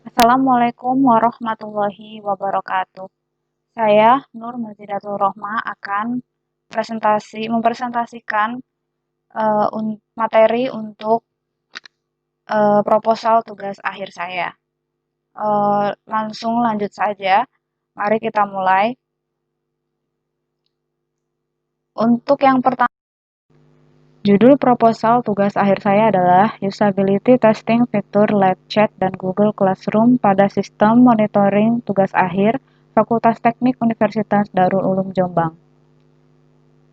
Assalamualaikum warahmatullahi wabarakatuh. Saya Nur Mazidatul Rohma akan mempresentasikan materi untuk proposal tugas akhir saya. Langsung lanjut saja. Mari kita mulai. Untuk yang pertama, judul proposal tugas akhir saya adalah Usability Testing Fitur Live Chat dan Google Classroom pada Sistem Monitoring Tugas Akhir Fakultas Teknik Universitas Darul Ulum Jombang.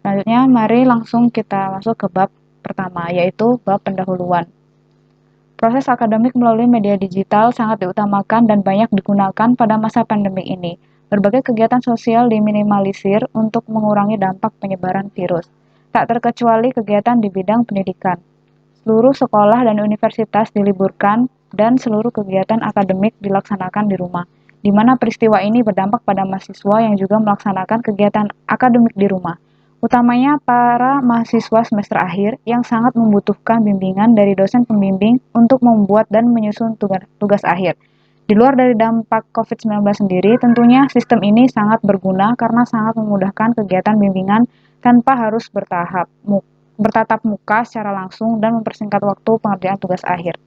Selanjutnya, mari langsung kita masuk ke bab pertama, yaitu bab pendahuluan. Proses akademik melalui media digital sangat diutamakan dan banyak digunakan pada masa pandemi ini. Berbagai kegiatan sosial diminimalisir untuk mengurangi dampak penyebaran virus. Tak terkecuali kegiatan di bidang pendidikan. Seluruh sekolah dan universitas diliburkan dan seluruh kegiatan akademik dilaksanakan di rumah, di mana peristiwa ini berdampak pada mahasiswa yang juga melaksanakan kegiatan akademik di rumah, utamanya para mahasiswa semester akhir yang sangat membutuhkan bimbingan dari dosen pembimbing untuk membuat dan menyusun tugas akhir. Di luar dari dampak COVID-19 sendiri, tentunya sistem ini sangat berguna karena sangat memudahkan kegiatan bimbingan tanpa harus bertatap muka secara langsung dan mempersingkat waktu pengerjaan tugas akhir.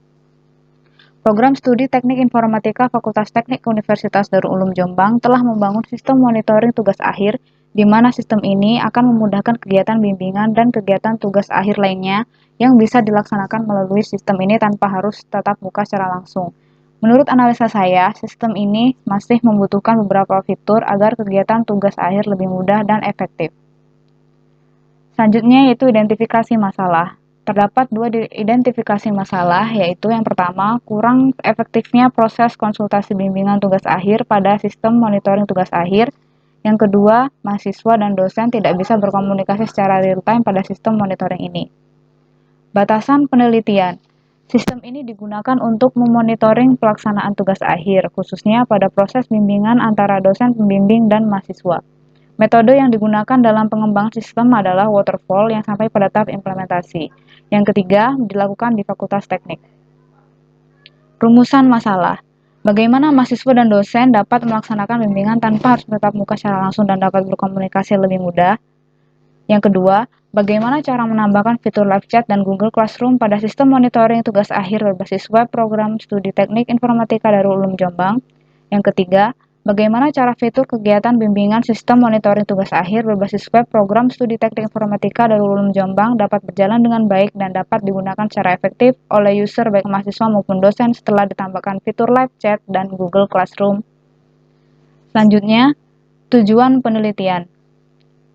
Program Studi Teknik Informatika Fakultas Teknik Universitas Darul Ulum Jombang telah membangun sistem monitoring tugas akhir, di mana sistem ini akan memudahkan kegiatan bimbingan dan kegiatan tugas akhir lainnya yang bisa dilaksanakan melalui sistem ini tanpa harus tatap muka secara langsung. Menurut analisa saya, sistem ini masih membutuhkan beberapa fitur agar kegiatan tugas akhir lebih mudah dan efektif. Selanjutnya yaitu identifikasi masalah. Terdapat dua identifikasi masalah, yaitu yang pertama, kurang efektifnya proses konsultasi bimbingan tugas akhir pada sistem monitoring tugas akhir. Yang kedua, mahasiswa dan dosen tidak bisa berkomunikasi secara real-time pada sistem monitoring ini. Batasan penelitian. Sistem ini digunakan untuk memonitoring pelaksanaan tugas akhir, khususnya pada proses bimbingan antara dosen pembimbing dan mahasiswa. Metode yang digunakan dalam pengembangan sistem adalah waterfall yang sampai pada tahap implementasi. Yang ketiga, dilakukan di Fakultas Teknik. Rumusan masalah. Bagaimana mahasiswa dan dosen dapat melaksanakan bimbingan tanpa harus bertatap muka secara langsung dan dapat berkomunikasi lebih mudah? Yang kedua, bagaimana cara menambahkan fitur live chat dan Google Classroom pada sistem monitoring tugas akhir berbasis web program studi teknik informatika Darul Ulum Jombang? Yang ketiga, bagaimana cara fitur kegiatan bimbingan sistem monitoring tugas akhir berbasis web program studi teknik informatika Darul Ulum Jombang dapat berjalan dengan baik dan dapat digunakan secara efektif oleh user baik mahasiswa maupun dosen setelah ditambahkan fitur live chat dan Google Classroom? Selanjutnya, tujuan penelitian.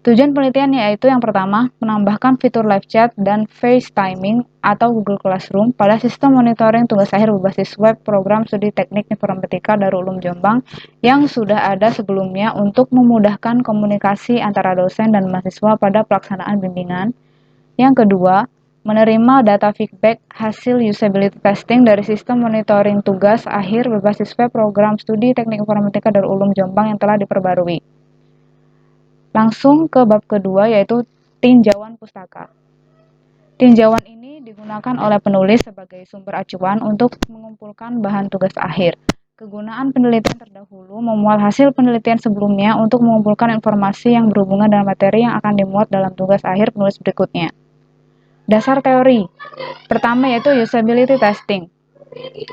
Tujuan penelitian yaitu yang pertama, menambahkan fitur live chat dan FaceTiming atau Google Classroom pada sistem monitoring tugas akhir berbasis web program studi teknik informatika Darul Ulum Jombang yang sudah ada sebelumnya untuk memudahkan komunikasi antara dosen dan mahasiswa pada pelaksanaan bimbingan. Yang kedua, menerima data feedback hasil usability testing dari sistem monitoring tugas akhir berbasis web program studi teknik informatika Darul Ulum Jombang yang telah diperbarui. Langsung ke bab kedua, yaitu tinjauan pustaka. Tinjauan ini digunakan oleh penulis sebagai sumber acuan untuk mengumpulkan bahan tugas akhir. Kegunaan penelitian terdahulu memuat hasil penelitian sebelumnya untuk mengumpulkan informasi yang berhubungan dengan materi yang akan dimuat dalam tugas akhir penulis berikutnya. Dasar teori. Pertama yaitu usability testing.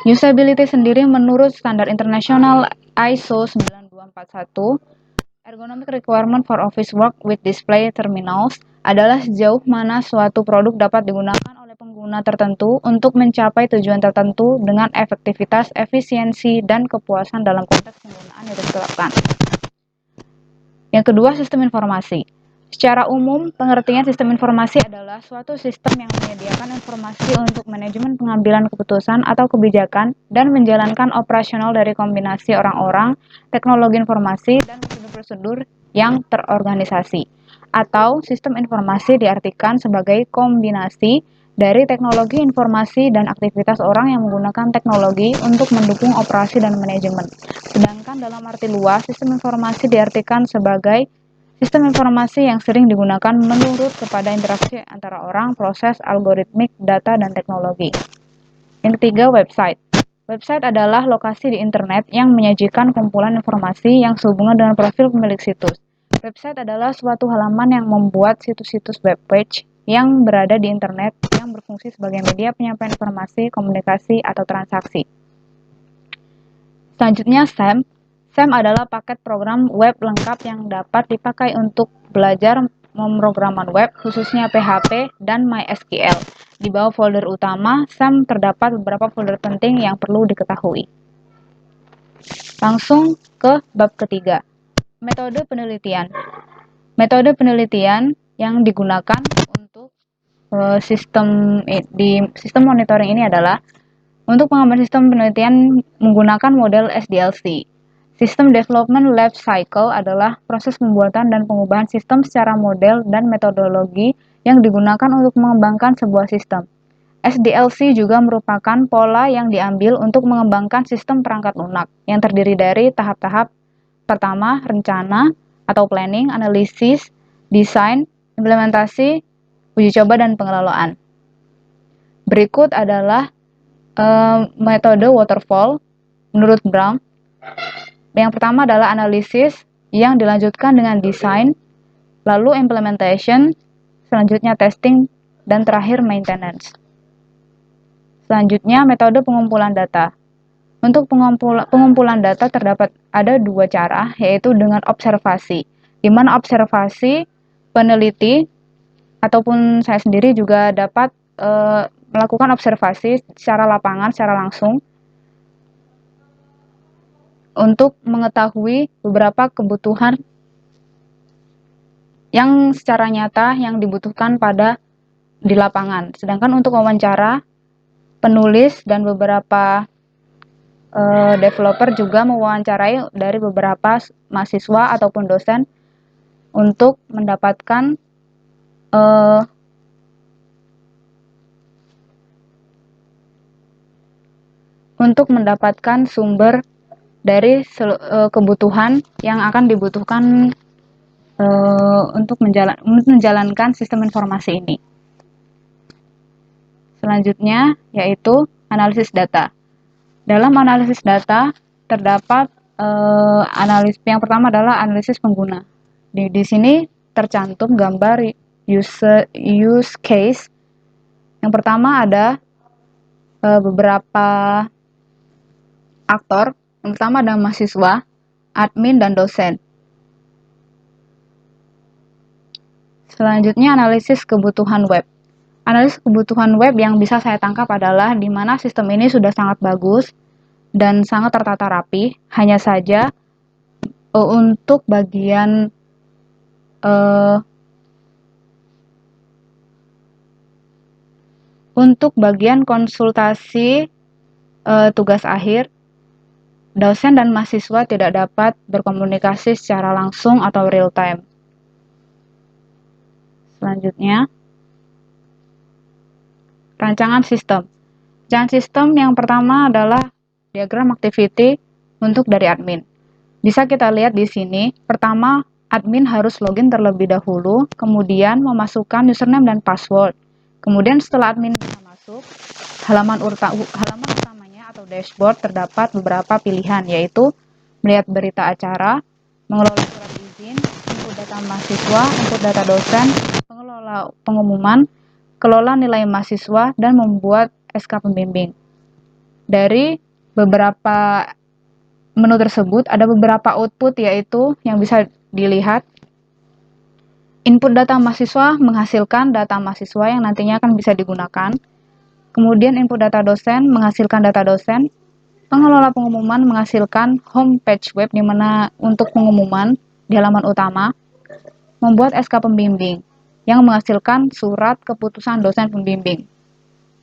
Usability sendiri menurut standar internasional ISO 9241, Ergonomic Requirement for Office Work with Display Terminals adalah sejauh mana suatu produk dapat digunakan oleh pengguna tertentu untuk mencapai tujuan tertentu dengan efektivitas, efisiensi, dan kepuasan dalam konteks penggunaan yang ditetapkan. Yang kedua, sistem informasi. Secara umum, pengertian sistem informasi adalah suatu sistem yang menyediakan informasi untuk manajemen pengambilan keputusan atau kebijakan dan menjalankan operasional dari kombinasi orang-orang, teknologi informasi, dan prosedur-prosedur yang terorganisasi. Atau sistem informasi diartikan sebagai kombinasi dari teknologi informasi dan aktivitas orang yang menggunakan teknologi untuk mendukung operasi dan manajemen. Sedangkan dalam arti luas, sistem informasi diartikan sebagai sistem informasi yang sering digunakan menurut kepada interaksi antara orang, proses, algoritmik, data, dan teknologi. Yang ketiga, website. Website adalah lokasi di internet yang menyajikan kumpulan informasi yang sehubungan dengan profil pemilik situs. Website adalah suatu halaman yang membuat situs-situs web page yang berada di internet yang berfungsi sebagai media penyampaian informasi, komunikasi, atau transaksi. Selanjutnya SAM. SAM adalah paket program web lengkap yang dapat dipakai untuk belajar pemrograman web, khususnya PHP dan MySQL. Di bawah folder utama, SAM terdapat beberapa folder penting yang perlu diketahui. Langsung ke bab ketiga, metode penelitian. Metode penelitian yang digunakan untuk sistem monitoring ini adalah untuk pengembangan sistem penelitian menggunakan model SDLC. System Development Life Cycle adalah proses pembuatan dan pengubahan sistem secara model dan metodologi yang digunakan untuk mengembangkan sebuah sistem. SDLC juga merupakan pola yang diambil untuk mengembangkan sistem perangkat lunak yang terdiri dari tahap-tahap pertama, rencana atau planning, analisis, desain, implementasi, uji coba, dan pengelolaan. Berikut adalah metode waterfall menurut Brown. Yang pertama adalah analisis yang dilanjutkan dengan desain, lalu implementation, selanjutnya testing, dan terakhir maintenance. Selanjutnya metode pengumpulan data. Untuk pengumpulan data ada dua cara, yaitu dengan observasi, di mana observasi peneliti ataupun saya sendiri juga dapat melakukan observasi secara lapangan, secara langsung, untuk mengetahui beberapa kebutuhan yang secara nyata yang dibutuhkan di lapangan. Sedangkan untuk wawancara, penulis dan beberapa developer juga mewawancarai dari beberapa mahasiswa ataupun dosen untuk mendapatkan sumber dari kebutuhan yang akan dibutuhkan untuk menjalankan sistem informasi ini. Selanjutnya yaitu analisis data. Dalam analisis data terdapat yang pertama adalah analisis pengguna. Di sini tercantum gambar use case. Yang pertama ada beberapa aktor. Yang pertama ada mahasiswa, admin, dan dosen. Selanjutnya analisis kebutuhan web. Analisis kebutuhan web yang bisa saya tangkap adalah di mana sistem ini sudah sangat bagus dan sangat tertata rapi, hanya saja untuk bagian konsultasi tugas akhir, dosen dan mahasiswa tidak dapat berkomunikasi secara langsung atau real time. Selanjutnya, rancangan sistem. Rancangan sistem yang pertama adalah diagram activity untuk dari admin. Bisa kita lihat di sini, pertama admin harus login terlebih dahulu, kemudian memasukkan username dan password. Kemudian setelah admin bisa masuk, halaman utamanya atau dashboard terdapat beberapa pilihan, yaitu melihat berita acara, mengelola surat izin, input data mahasiswa, input data dosen, pengelola pengumuman, kelola nilai mahasiswa, dan membuat SK pembimbing. Dari beberapa menu tersebut ada beberapa output, yaitu yang bisa dilihat input data mahasiswa menghasilkan data mahasiswa yang nantinya akan bisa digunakan. Kemudian input data dosen menghasilkan data dosen. Pengelola pengumuman menghasilkan homepage web di mana untuk pengumuman di halaman utama. Membuat SK pembimbing yang menghasilkan surat keputusan dosen pembimbing.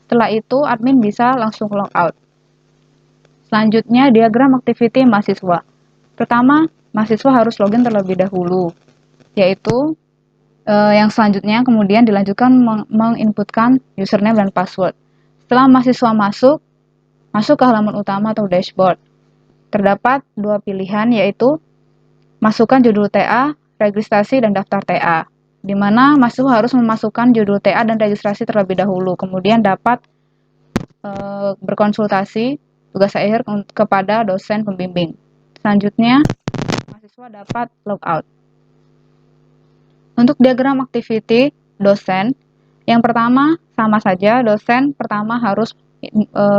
Setelah itu admin bisa langsung logout. Selanjutnya diagram activity mahasiswa. Pertama, mahasiswa harus login terlebih dahulu, yaitu yang selanjutnya kemudian dilanjutkan menginputkan username dan password. Setelah mahasiswa masuk ke halaman utama atau dashboard. Terdapat dua pilihan, yaitu masukkan judul TA, registrasi, dan daftar TA. Di mana mahasiswa harus memasukkan judul TA dan registrasi terlebih dahulu, kemudian dapat berkonsultasi tugas akhir kepada dosen pembimbing. Selanjutnya, mahasiswa dapat logout. Untuk diagram activity dosen, yang pertama sama saja, dosen pertama harus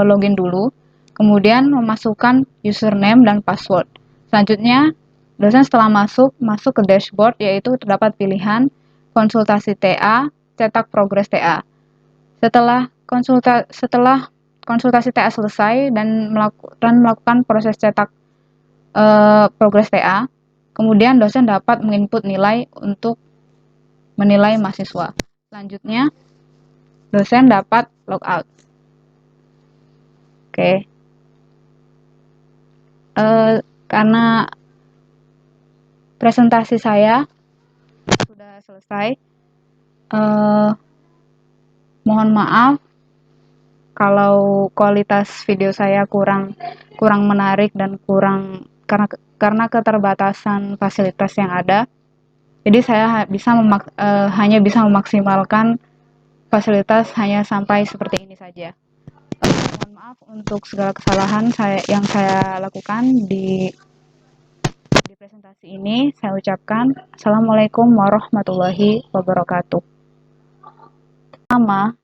login dulu, kemudian memasukkan username dan password. Selanjutnya, dosen setelah masuk ke dashboard, yaitu terdapat pilihan konsultasi TA, cetak progres TA. Setelah konsultasi TA selesai dan melakukan proses cetak progres TA, kemudian dosen dapat menginput nilai untuk menilai mahasiswa. Selanjutnya, dosen dapat logout. Oke. Karena presentasi saya sudah selesai, mohon maaf kalau kualitas video saya kurang menarik dan karena keterbatasan fasilitas yang ada. Jadi saya hanya bisa memaksimalkan fasilitas hanya sampai seperti ini saja. Mohon maaf untuk segala kesalahan yang saya lakukan di presentasi ini. Saya ucapkan Assalamualaikum warahmatullahi wabarakatuh. Pertama,